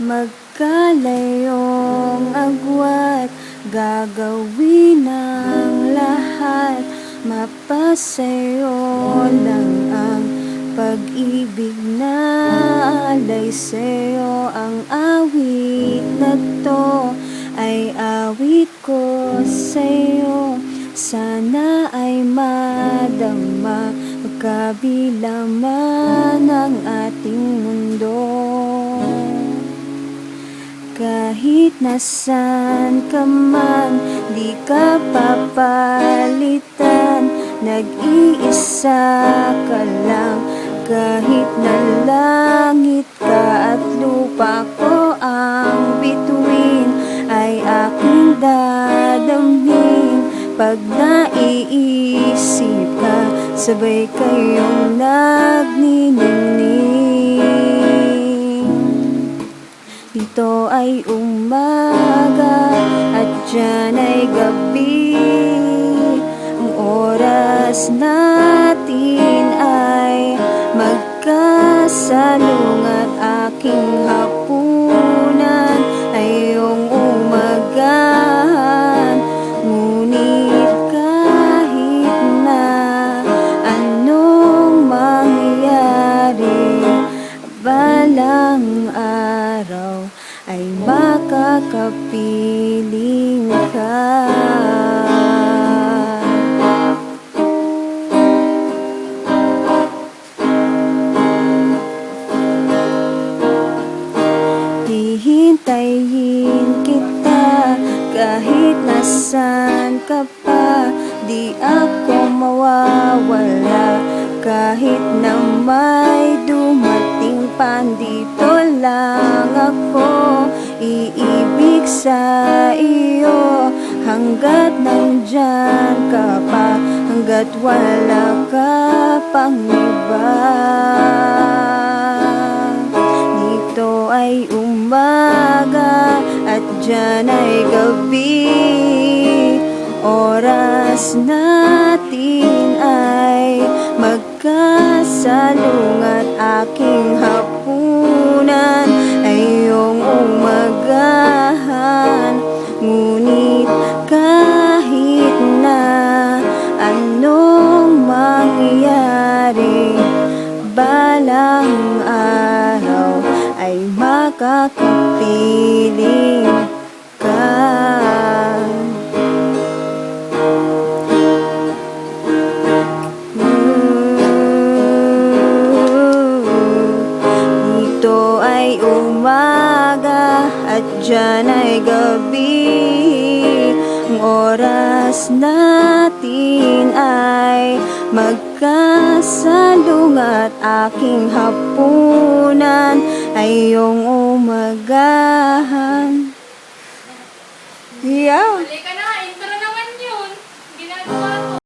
magkalayong agwat, gagawin ang lahat, mapasayo lang ang pag-ibig na alay sa'yo. Ang awit na to ay awit ko sa'yo, sana ay madama magkabila man ang ating mundo. Kahit nasan ka man, di ka papalitan, nag-iisa ka lang. Kahit na langit ka at lupa ko ang bituin, ay aking dadamhin. Pag naiisip ka, sabay kayong nagniningning. Ito ay umaga at dyan ay gabi, ang oras natin ay magkasalungat. Aking hapunan ay iyong umagahan, ngunit kahit na anong mangyari, balang araw ay makakapiling ka. Hihintayin kita kahit nasan ka pa, di ako mawawala. Kahit na may dumating pa, dito lang ako, iibig sa iyo. Hanggat nandyan ka pa, hanggat wala ka pang iba. Dito ay umaga at dyan ay gabi, oras natin ay magkasalungat. Aking hapunan ay iyong umagahan, ngunit kahit na anong mangyari, balang araw ay makakapiling ka. Dito ay umaga at dyan ay gabi, ang oras natin ay magkasalungat. Aking hapunan ay iyong umagahan. Yeah.